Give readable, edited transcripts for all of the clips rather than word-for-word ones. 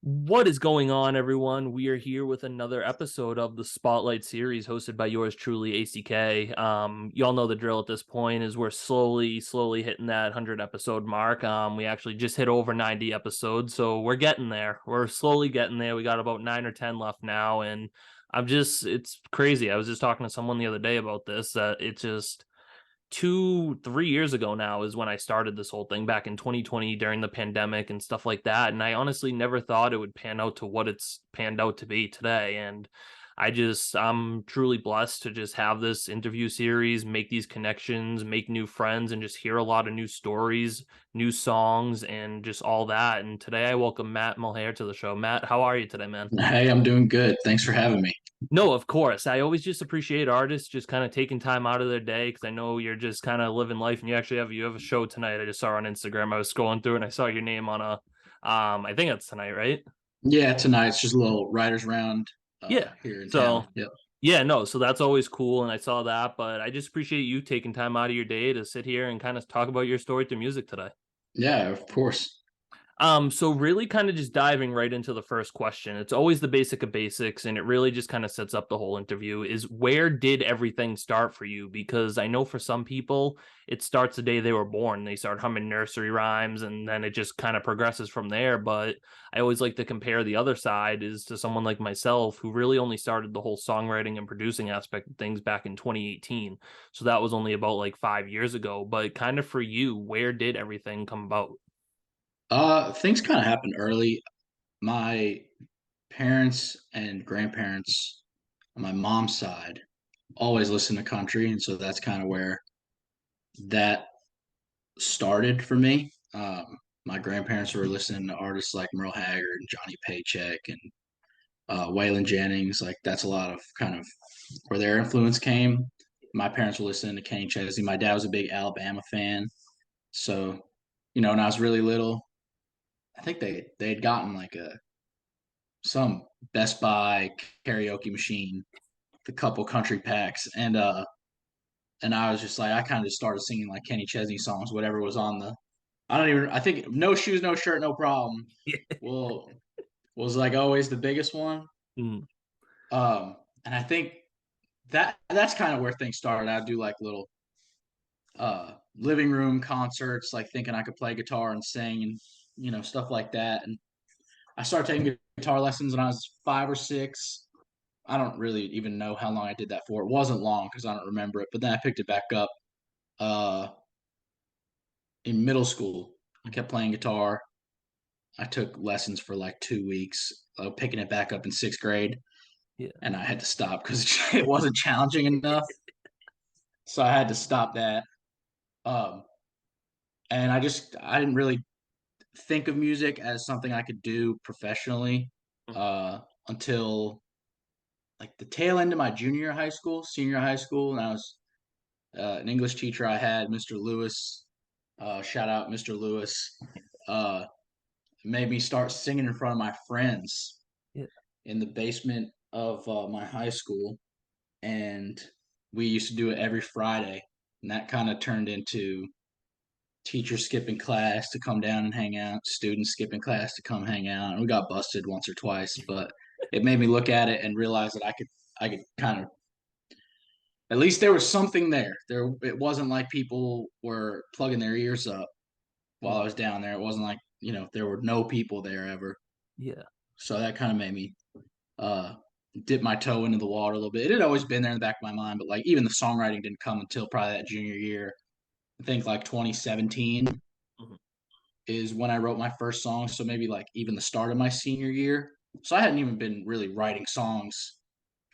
What is going on, everyone? We are here with another episode of the Spotlight series hosted by yours truly, ACK. Y'all know the drill at this point is we're slowly hitting that 100 episode mark. We actually just hit over 90 episodes, so we're getting there. We're slowly getting there. We got about 9 or 10 left now, and it's crazy. I was just talking to someone the other day about this, that it just 2 3 years ago now is when I started this whole thing back in 2020 during the pandemic and stuff like that. And I honestly never thought it would pan out to what it's panned out to be today. And I'm truly blessed to just have this interview series, make these connections, make new friends, and just hear a lot of new stories, new songs, and just all that. And today I welcome Matt Mulhare to the show. Matt, how are you today, man? Hey, I'm doing good. Thanks for having me. No, of course. I always just appreciate artists just kind of taking time out of their day because I know you're just kind of living life, and you have a show tonight. I just saw on Instagram. I was scrolling through and I saw your name on a I think it's tonight, right? Yeah, tonight's just a little writers round Yeah. here in town. So Yep. yeah, no, so that's always cool, and I saw that, but I just appreciate you taking time out of your day to sit here and kind of talk about your story through music today. Yeah, of course. So really kind of just diving right into the first question. It's always the basic of basics, and it really just kind of sets up the whole interview is where did everything start for you? Because I know for some people, it starts the day they were born. They start humming nursery rhymes and then it just kind of progresses from there. But I always like to compare the other side is to someone like myself who really only started the whole songwriting and producing aspect of things back in 2018. So that was only about like 5 years ago. But kind of for you, where did everything come about? Things kind of happened early. My parents and grandparents on my mom's side always listened to country, and so that's kind of where that started for me. My grandparents were listening to artists like Merle Haggard and Johnny Paycheck and Waylon Jennings. Like that's a lot of kind of where their influence came. My parents were listening to Kenny Chesney. My dad was a big Alabama fan, so when I was really little, I think they had gotten like a some Best Buy karaoke machine, the couple country packs, and I was just like I kind of just started singing like Kenny Chesney songs, whatever was on the. I think No Shoes, No Shirt, No Problem. Well, was like always the biggest one. Mm, And I think that's kind of where things started. I'd do like little living room concerts, like thinking I could play guitar and sing and stuff like that. And I started taking guitar lessons when I was 5 or 6. I don't really even know how long I did that for. It wasn't long because I don't remember it. But then I picked it back up uh, in middle school. I kept playing guitar. I took lessons for like 2 weeks, picking it back up in sixth grade, yeah. and I had to stop because it wasn't challenging enough. So I had to stop that. Um, and I didn't really think of music as something I could do professionally Mm, uh, until like the tail end of my junior high school, senior high school, and I was an English teacher I had, Mr. Lewis. Shout out, Mr. Lewis. Uh, Made me start singing in front of my friends yeah. in the basement of my high school, and we used to do it every Friday, and that kind of turned into teachers skipping class to come down and hang out, students skipping class to come hang out. And we got busted once or twice, but it made me look at it and realize that I could kind of at least there was something there. There it wasn't like people were plugging their ears up while I Mm, was down there. It wasn't like, there were no people there ever. yeah. So that kind of made me uh dip my toe into the water a little bit. It had always been there in the back of my mind, but like even the songwriting didn't come until probably that junior year. I think like 2017 Mhm. is when I wrote my first song. So maybe like even the start of my senior year. So I hadn't even been really writing songs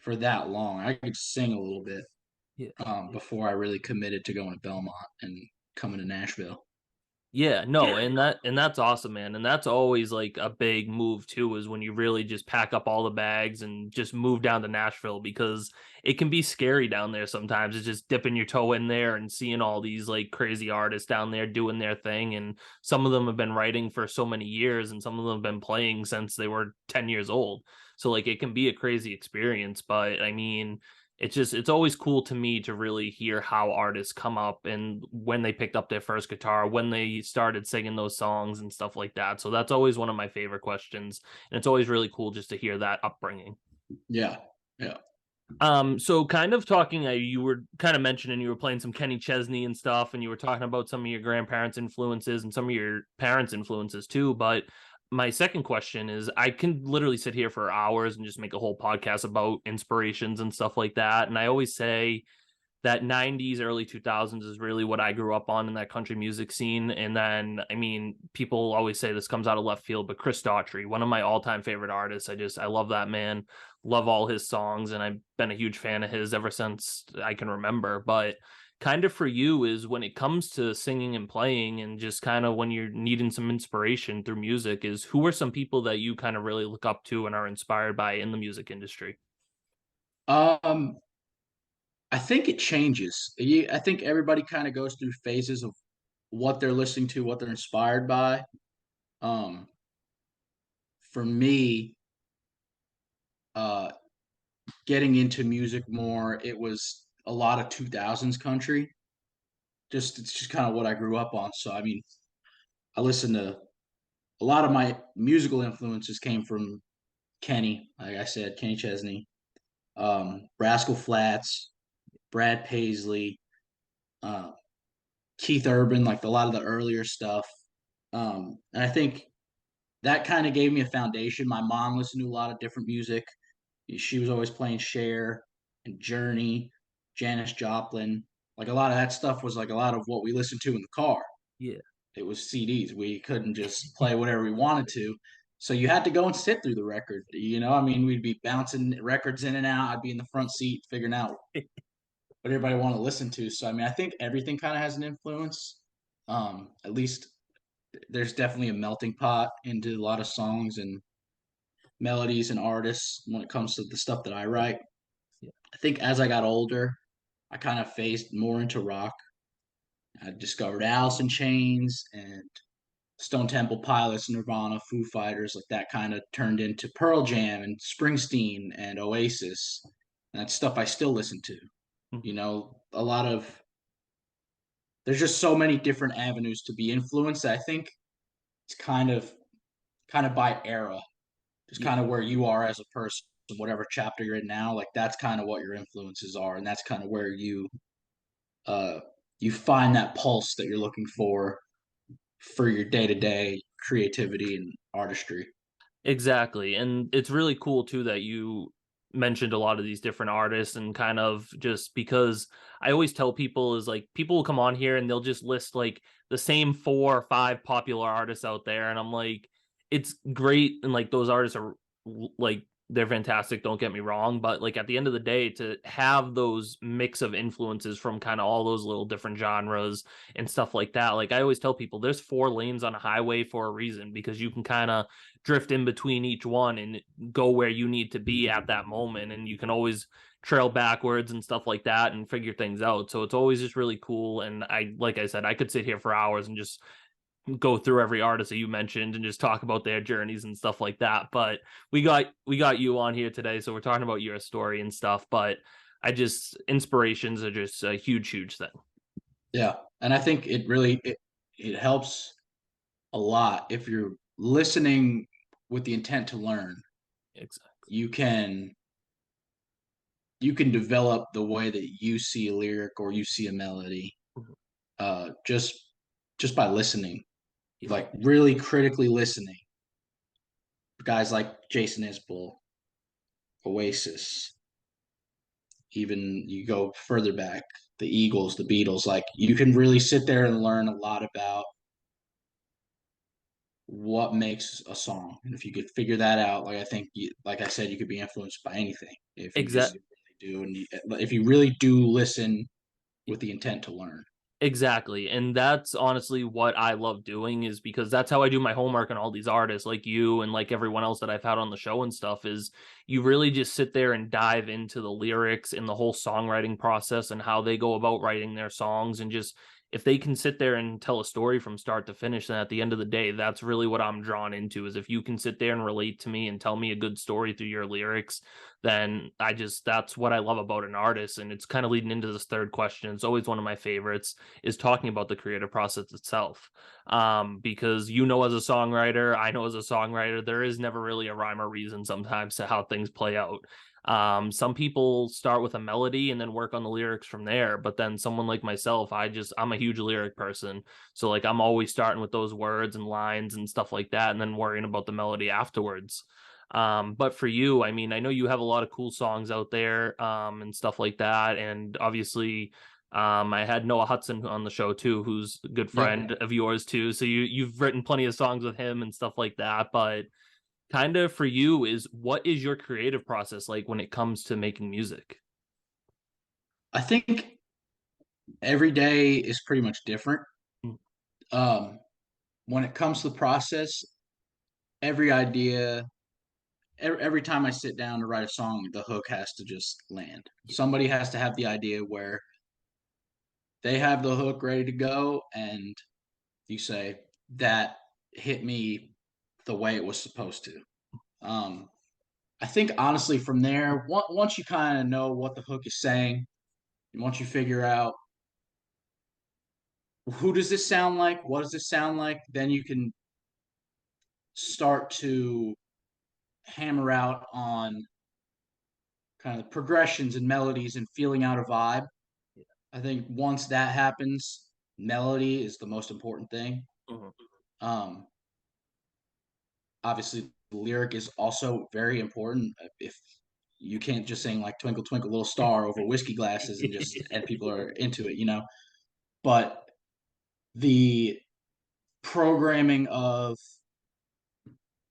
for that long. I could sing a little bit Yeah. before I really committed to going to Belmont and coming to Nashville. Yeah, no, and that's awesome, man. And that's always like a big move too, is when you really just pack up all the bags and just move down to Nashville because it can be scary down there sometimes. It's just dipping your toe in there and seeing all these like crazy artists down there doing their thing. And some of them have been writing for so many years and some of them have been playing since they were 10 years old. So like it can be a crazy experience. But I mean, it's always cool to me to really hear how artists come up and when they picked up their first guitar, when they started singing those songs and stuff like that. So that's always one of my favorite questions, and it's always really cool just to hear that upbringing. Yeah, yeah. So kind of talking, you were kind of mentioning you were playing some Kenny Chesney and stuff, and you were talking about some of your grandparents' influences and some of your parents' influences too. But my second question is, I can literally sit here for hours and just make a whole podcast about inspirations and stuff like that. And I always say that 90s early 2000s is really what I grew up on in that country music scene. And then I mean, people always say this comes out of left field, but Chris Daughtry, one of my all-time favorite artists. I love that man, love all his songs, and I've been a huge fan of his ever since I can remember. But kind of for you is when it comes to singing and playing and just kind of when you're needing some inspiration through music, is who are some people that you kind of really look up to and are inspired by in the music industry? Um, I think it changes. I think everybody kind of goes through phases of what they're listening to, what they're inspired by. Um, for me, uh, getting into music more, it was a lot of 2000s country. Just it's just kind of what I grew up on. So I mean, I listened to a lot of my musical influences came from Kenny, like I said, Kenny Chesney, Rascal Flats, Brad Paisley, uh, Keith Urban, like a lot of the earlier stuff. And I think that kind of gave me a foundation. My mom listened to a lot of different music. She was always playing Cher and Journey, Janis Joplin. Like a lot of that stuff was like a lot of what we listened to in the car. Yeah. It was CDs. We couldn't just play whatever we wanted to. So you had to go and sit through the record. I mean, we'd be bouncing records in and out. I'd be in the front seat figuring out what everybody wanted to listen to. So I mean, I think everything kind of has an influence. At least there's definitely a melting pot into a lot of songs and melodies and artists when it comes to the stuff that I write. Yeah. I think as I got older, I kind of phased more into rock. I discovered Alice in Chains and Stone Temple Pilots, Nirvana, Foo Fighters, like that kind of turned into Pearl Jam and Springsteen and Oasis. And that's stuff I still listen to. Mhm. A lot of there's just so many different avenues to be influenced. I think it's kind of by era, just Yeah. kind of where you are as a person, whatever chapter you're in now. Like that's kind of what your influences are, and that's kind of where uh you find that pulse that you're looking for your day to day creativity and artistry. Exactly. And it's really cool too that you mentioned a lot of these different artists and kind of just because I always tell people is like people will come on here and they'll just list like the same 4 or 5 popular artists out there. And I'm like, it's great. And like those artists are like, they're fantastic. Don't get me wrong. But like at the end of the day, to have those mix of influences from kind of all those little different genres and stuff like that, like I always tell people there's 4 lanes on a highway for a reason because you can kind of drift in between each one and go where you need to be at that moment, and you can always trail backwards and stuff like that and figure things out. So it's always just really cool, and I like I said, I could sit here for hours and just go through every artist that you mentioned and just talk about their journeys and stuff like that. But we got you on here today, so we're talking about your story and stuff. But I just inspirations are just a huge thing. Yeah, and I think it helps a lot if you're listening with the intent to learn. Exactly. You can you can develop the way that you see a lyric or you see a melody Mhm. just by listening, Yeah. like really critically listening. Guys like Jason Isbell, Oasis, even you go further back, the Eagles, the Beatles, like you can really sit there and learn a lot about what makes a song. And if you could figure that out, like I think, like I said, you could be influenced by anything if you just Exactly. really do, and if you really do listen with the intent to learn. Exactly. And that's honestly what I love doing is because that's how I do my homework on all these artists like you and like everyone else that I've had on the show and stuff is you really just sit there and dive into the lyrics and the whole songwriting process and how they go about writing their songs. And just if they can sit there and tell a story from start to finish, then at the end of the day, that's really what I'm drawn into, is if you can sit there and relate to me and tell me a good story through your lyrics, then that's what I love about an artist. And it's kind of leading into this third question. It's always one of my favorites, is talking about the creative process itself. Because as a songwriter, I know as a songwriter, there is never really a rhyme or reason sometimes to how things play out. Some people start with a melody and then work on the lyrics from there. But then someone like myself, I'm a huge lyric person. So like I'm always starting with those words and lines and stuff like that, and then worrying about the melody afterwards. But for you, I mean, I know you have a lot of cool songs out there, and stuff like that. And obviously, I had Noah Hudson on the show too, who's a good Yep. friend of yours too. So you've written plenty of songs with him and stuff like that. But kind of for you, what is your creative process like when it comes to making music? I think every day is pretty much different. Mm. Um, when it comes to the process, every idea, every time I sit down to write a song, the hook has to just land. Somebody has to have the idea where they have the hook ready to go, and you say, that hit me the way it was supposed to. Um, I think honestly, from there, once you kind of know what the hook is saying, and once you figure out who does this sound like, what does this sound like, then you can start to hammer out on kind of progressions and melodies and feeling out a vibe. I think once that happens, melody is the most important thing. Mhm. Um, Obviously, the lyric is also very important. If you can't just sing like "Twinkle Twinkle Little Star" over whiskey glasses and people are into it, But the programming of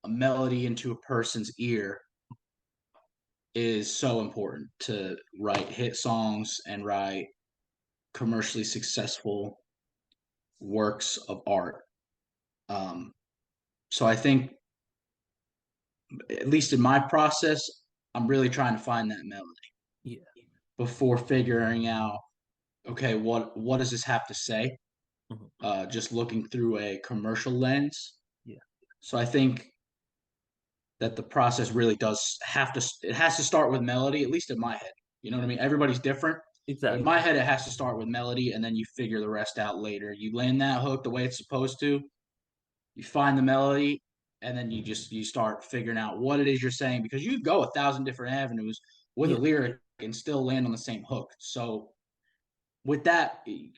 a melody into a person's ear is so important to write hit songs and write commercially successful works of art. Um, so I think, at least in my process, I'm really trying to find that melody Yeah. before figuring out, okay, what does this have to say? Mhm. Just looking through a commercial lens. Yeah. So I think that the process really does have to, it has to start with melody, at least in my head. You know what I mean? Everybody's different, but in Exactly. my head, it has to start with melody, and then you figure the rest out later. You land that hook the way it's supposed to, you find the melody, and then you start figuring out what it is you're saying, because you go 1,000 different avenues with a Yeah. lyric and still land on the same hook. So with that, the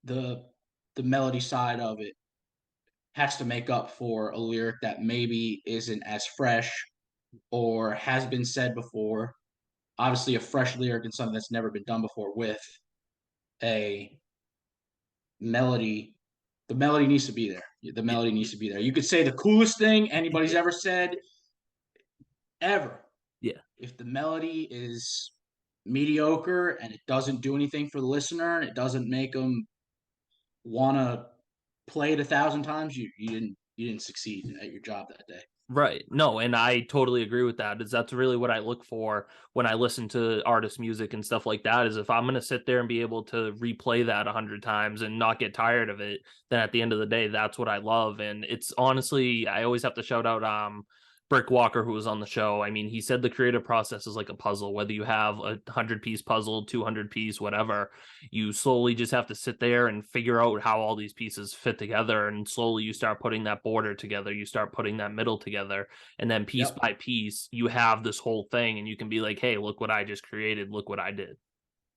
the melody side of it has to make up for a lyric that maybe isn't as fresh or has been said before. Obviously, a fresh lyric and something that's never been done before with a melody. The melody needs to be there. The Yeah. melody needs to be there. You could say the coolest thing anybody's ever said, ever. Yeah. If the melody is mediocre and it doesn't do anything for the listener and it doesn't make them want to play it 1,000 times, you didn't succeed at your job that day. Right. No, and I totally agree with that. That's really what I look for when I listen to artist music and stuff like that. Is if I'm going to sit there and be able to replay that 100 times and not get tired of it, then at the end of the day, that's what I love. And it's honestly, I always have to shout out Brick Walker, who was on the show. I mean, he said the creative process is like a puzzle. Whether you have a 100-piece puzzle, 200-piece, whatever, you slowly just have to sit there and figure out how all these pieces fit together, and slowly you start putting that border together, you start putting that middle together, and then piece Yep. by piece you have this whole thing, and you can be like, hey, look what I just created, look what I did.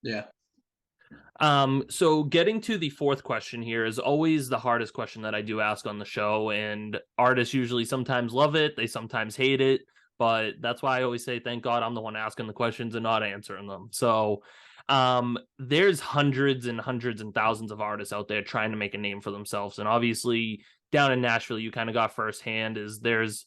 Yeah. So getting to the fourth question here is always the hardest question that I do ask on the show, and artists usually sometimes love it, they sometimes hate it, but that's why I always say thank God I'm the one asking the questions and not answering them. So there's hundreds and hundreds and thousands of artists out there trying to make a name for themselves, and obviously down in Nashville you kind of got firsthand is there's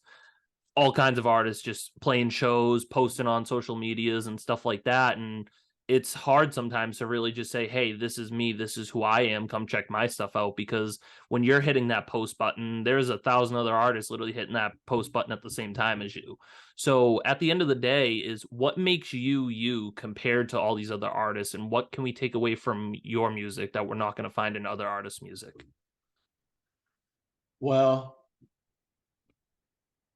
all kinds of artists just playing shows, posting on social medias and stuff like that. And it's hard sometimes to really just say, hey, this is me, this is who I am, come check my stuff out. Because when you're hitting that post button, there's a thousand other artists literally hitting that post button at the same time as you. So at the end of the day, is what makes you you compared to all these other artists, and what can we take away from your music that we're not going to find in other artists' music? Well,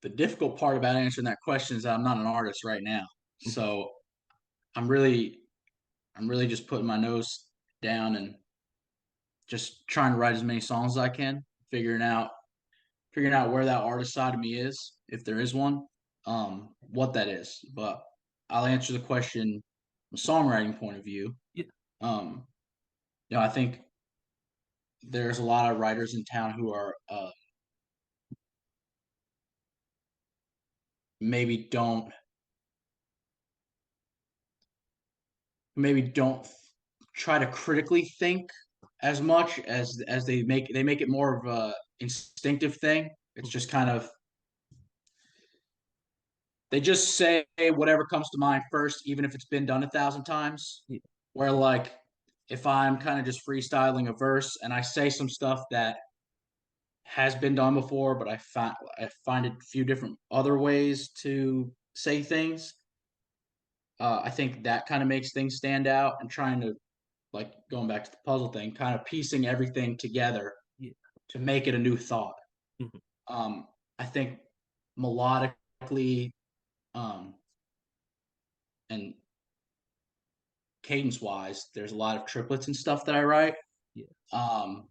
the difficult part about answering that question is that I'm not an artist right now. So I'm really I'm really just putting my nose down and just trying to write as many songs as I can, figuring out where that artist side of me is, if there is one, what that is. But I'll answer the question from a songwriting point of view. Yeah. Um, I think there's a lot of writers in town who are maybe don't try to critically think as much as they make it more of a instinctive thing. It's just kind of they just say whatever comes to mind first, even if it's been done 1,000 times. Yeah. Where like if I'm kind of just freestyling a verse and I say some stuff that has been done before, but I find a few different other ways to say things. I think that kind of makes things stand out and trying to like going back to the puzzle thing, kind of piecing everything together Yeah. to make it a new thought. Mhm. Um, I think melodically um, and cadence wise, there's a lot of triplets and stuff that I write, Yeah. um,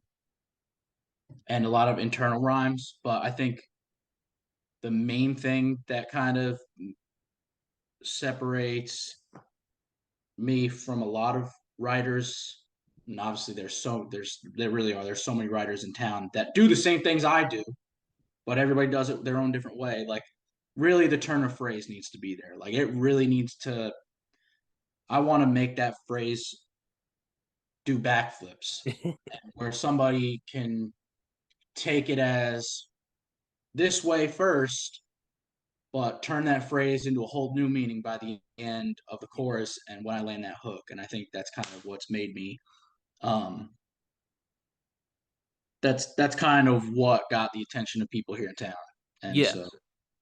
and a lot of internal rhymes. But I think the main thing that kind of separates me from a lot of writers, and obviously there's so many writers in town that do the same things I do, but everybody does it their own different way. Like really the turn of phrase needs to be there. Like it really needs to I want to make that phrase do backflips where somebody can take it as this way first, but turn that phrase into a whole new meaning by the end of the chorus and when I land that hook. And I think that's kind of what's made me um that's kind of what got the attention of people here in town. And Yeah. so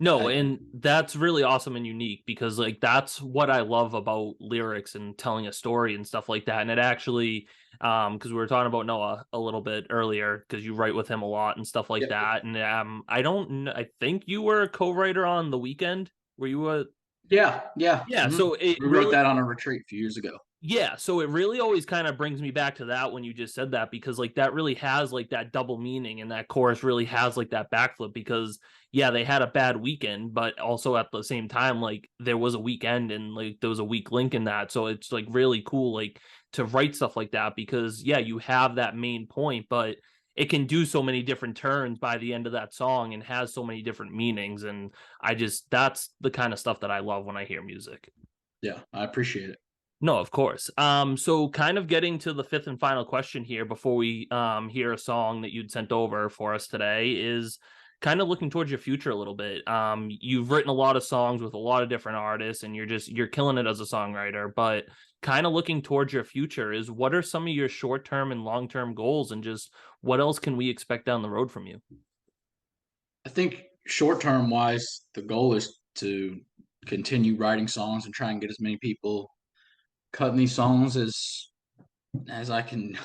No, I and that's really awesome and unique because like that's what I love about lyrics and telling a story and stuff like that. And it actually because we were talking about Noah a little bit earlier because you write with him a lot and stuff like yep. that. And I think you were a co-writer on The Weekend. Were you a Yeah. yeah, Mm-hmm. so it We wrote really that on a retreat a few years ago. yeah, so it really always kind of brings me back to that when you just said that because like that really has like that double meaning and that chorus really has like that backflip because yeah, they had a bad weekend, but also at the same time like there was a weekend and like there was a weak link in that. So it's like really cool like to write stuff like that because yeah, you have that main point, but it can do so many different turns by the end of that song and has so many different meanings and I just that's the kind of stuff that I love when I hear music. Yeah, I appreciate it. No, of course. So kind of getting to the fifth and final question here before we hear a song that you'd sent over for us today is kind of looking towards your future a little bit. You've written a lot of songs with a lot of different artists and you're killing it as a songwriter, but kind of looking towards your future is what are some of your short-term and long-term goals and just what else can we expect down the road from you? I think short term wise, the goal is to continue writing songs and try and get as many people cutting these songs as I can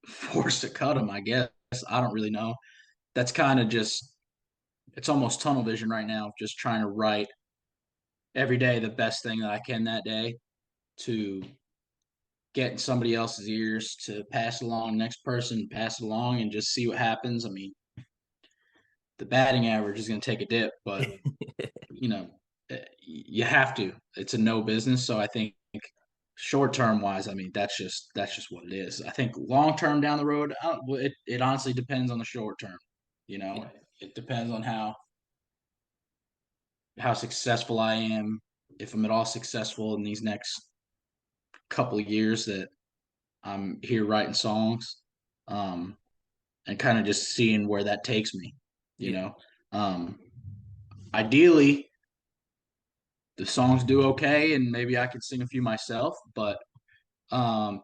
force to cut them. I guess I don't really know. That's kind of just it's almost tunnel vision right now. Just trying to write every day the best thing that I can that day to get in somebody else's ears to pass it along next person, pass it along, and just see what happens. I mean, the batting average is going to take a dip, but you have to. It's a no business. So I think short term wise, I mean that's just what it is. I think long term down the road, it honestly depends on the short term. You know, Yeah. it depends on how successful I am. If I'm at all successful in these next couple of years that I'm here writing songs, um, and kind of just seeing where that takes me. You Yeah. know, um, ideally the songs do okay, and maybe I could sing a few myself. But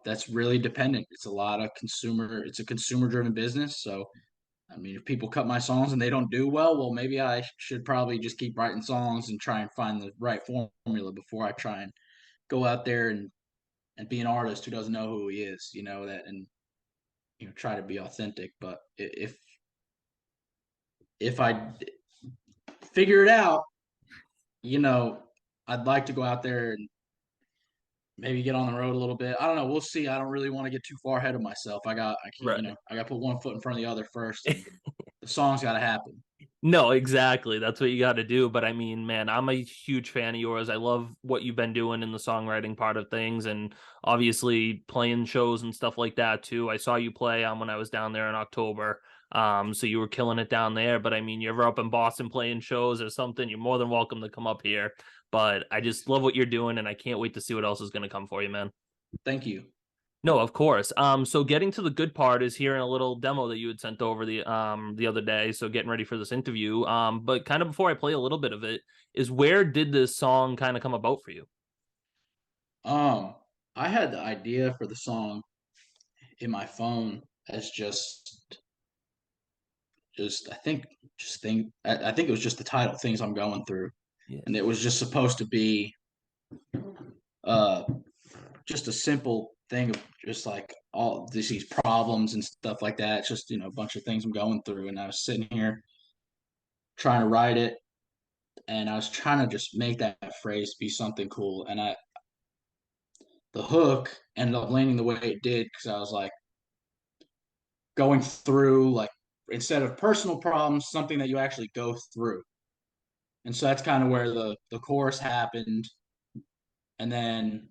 That's really dependent. It's a lot of consumer. It's a consumer driven business. So I mean, if people cut my songs and they don't do well, maybe I should probably just keep writing songs and try and find the right formula before I try and go out there and be an artist who doesn't know who he is. That, and try to be authentic. But if I figure it out, you know, I'd like to go out there and maybe get on the road a little bit. I don't know. We'll see. I don't really want to get too far ahead of myself. I can't, Right. I got to put one foot in front of the other first, and the song's got to happen. No, exactly. That's what you got to do. But I mean, man, I'm a huge fan of yours. I love what you've been doing in the songwriting part of things, and obviously playing shows and stuff like that too. I saw you play when I was down there in October. So you were killing it down there. But I mean, you're ever up in Boston playing shows or something, you're more than welcome to come up here. But I just love what you're doing, and I can't wait to see what else is going to come for you, man. Thank you. No, of course. So getting to the good part is hearing a little demo that you had sent over the other day. So getting ready for this interview. But kind of before I play a little bit of it, is where did this song kind of come about for you? Um, I had the idea for the song in my phone as just I think I think it was just the title, "Things I'm Going Through," Yeah. and it was just supposed to be uh just a simple thing of just like all these problems and stuff like that. It's just a bunch of things I'm going through, and I was sitting here trying to write it, and I was trying to just make that phrase be something cool, and the hook ended up landing the way it did because I was like going through like instead of personal problems, something that you actually go through. And so that's kind of where the chorus happened. And then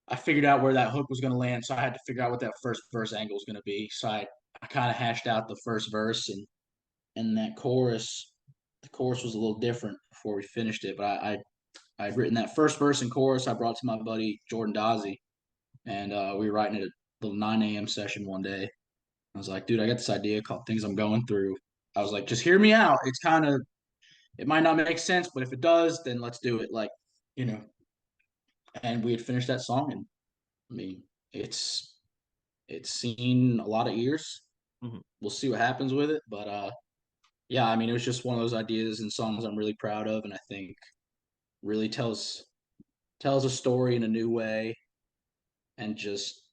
I figured out where that hook was going to land. So I had to figure out what that first verse angle was going to be. So I kind of hashed out the first verse and that chorus. The chorus was a little different before we finished it, but I'd written that first verse and chorus. I brought to my buddy Jordan Dozzi, and we were writing at a little 9 a.m. session one day. I was like, dude, I got this idea called Things I'm Going Through. I was like, just hear me out. It might not make sense, but if it does, then let's do it. Like, you know, and we had finished that song. And I mean, it's seen a lot of ears. Mhm. We'll see what happens with it. But yeah, I mean, it was just one of those ideas and songs I'm really proud of. And I think really tells a story in a new way. And just,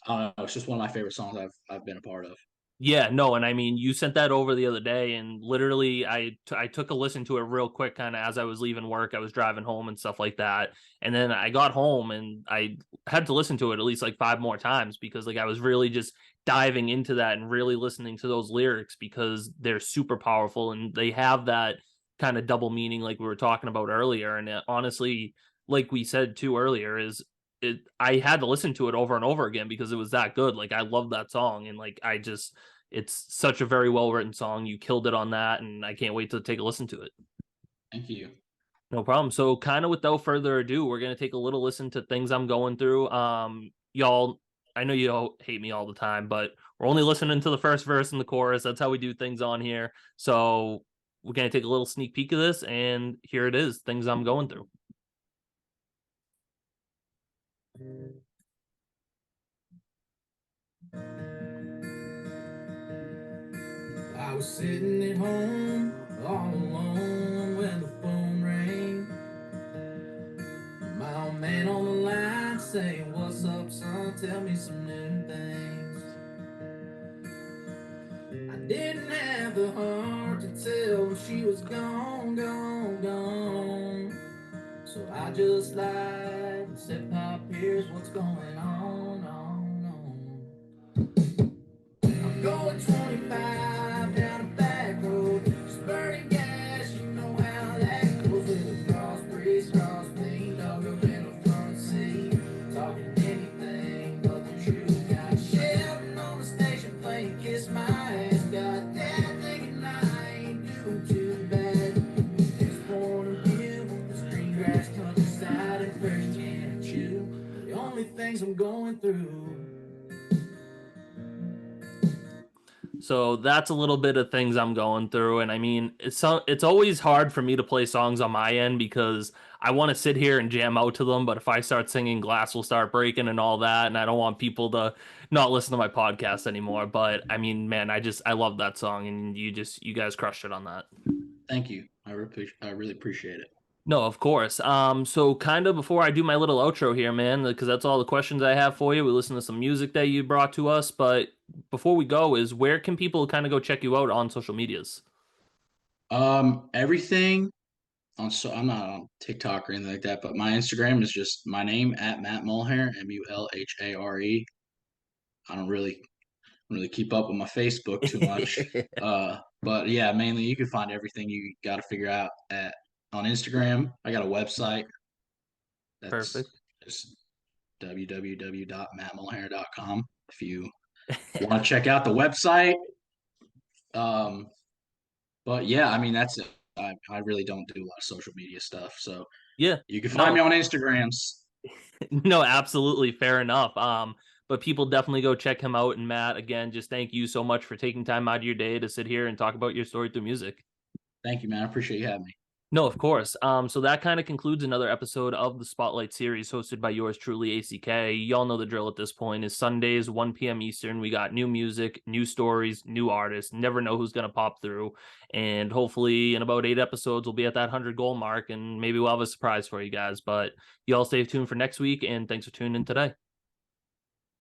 I don't know, it's just one of my favorite songs I've been a part of. Yeah, no, and I mean, you sent that over the other day, and literally, I took a listen to it real quick, kind of as I was leaving work. I was driving home and stuff like that, and then I got home and I had to listen to it at least like five more times because like I was really just diving into that and really listening to those lyrics because they're super powerful and they have that kind of double meaning like we were talking about earlier. And honestly, like we said too earlier, is I had to listen to it over and over again because it was that good. Like I love that song and like I just it's such a very well written song. You killed it on that and I can't wait to take a listen to it. Thank you. No problem. So kind of without further ado, we're going to take a little listen to things I'm going through. Y'all, I know you all hate me all the time, but we're only listening to the first verse and the chorus. That's how we do things on here. So we're going to take a little sneak peek of this and here it is, things I'm going through. I was sitting at home all alone when the phone rang. My old man on the line saying, "What's up, son? Tell me some new things." I didn't have the heart to tell her she was gone, gone, gone. So I just lied and said, "Pop, here's what's going on. I'm going 25 down a back road, just burning gas, you know how that goes with a crossbreed, crossbreed, dog up in the front seat, talking anything but the truth. Got Sheldon on the station playing Kiss My Ass, got Dad thinking I ain't doing too bad. His point of view, this green grass countryside and fresh can of chew, the only things I'm going through. So that's a little bit of things I'm going through. And I mean, it's always hard for me to play songs on my end because I want to sit here and jam out to them. But if I start singing, glass will start breaking and all that. And I don't want people to not listen to my podcast anymore. But I mean, man, I love that song, and you guys crushed it on that. Thank you. I really appreciate it. No, of course. So kind of before I do my little outro here, man, because that's all the questions I have for you. We listened to some music that you brought to us, but before we go, is where can people kind of go check you out on social medias? Everything on, so I'm not on TikTok or anything like that, but my Instagram is just my name at Matt Mulhare, Mulhare. I don't really keep up with my Facebook too much. But yeah, mainly you can find everything you got to figure out at on Instagram. I got a website that's Perfect. just www.mattmulhare.com if you want to check out the website. Um, but yeah, I mean that's it. I really don't do a lot of social media stuff, so Yeah. you can find me No. on Instagrams. No, absolutely fair enough. But people definitely go check him out. And Matt, again, just thank you so much for taking time out of your day to sit here and talk about your story through music. Thank you, man. I appreciate you having me. No, of course. So that kind of concludes another episode of the Spotlight series hosted by yours truly, ACK. Y'all know the drill at this point is Sundays, 1 p.m. Eastern. We got new music, new stories, new artists. Never know who's going to pop through. And hopefully in about 8 episodes, we'll be at that 100 goal mark and maybe we'll have a surprise for you guys. But y'all stay tuned for next week. And thanks for tuning in today.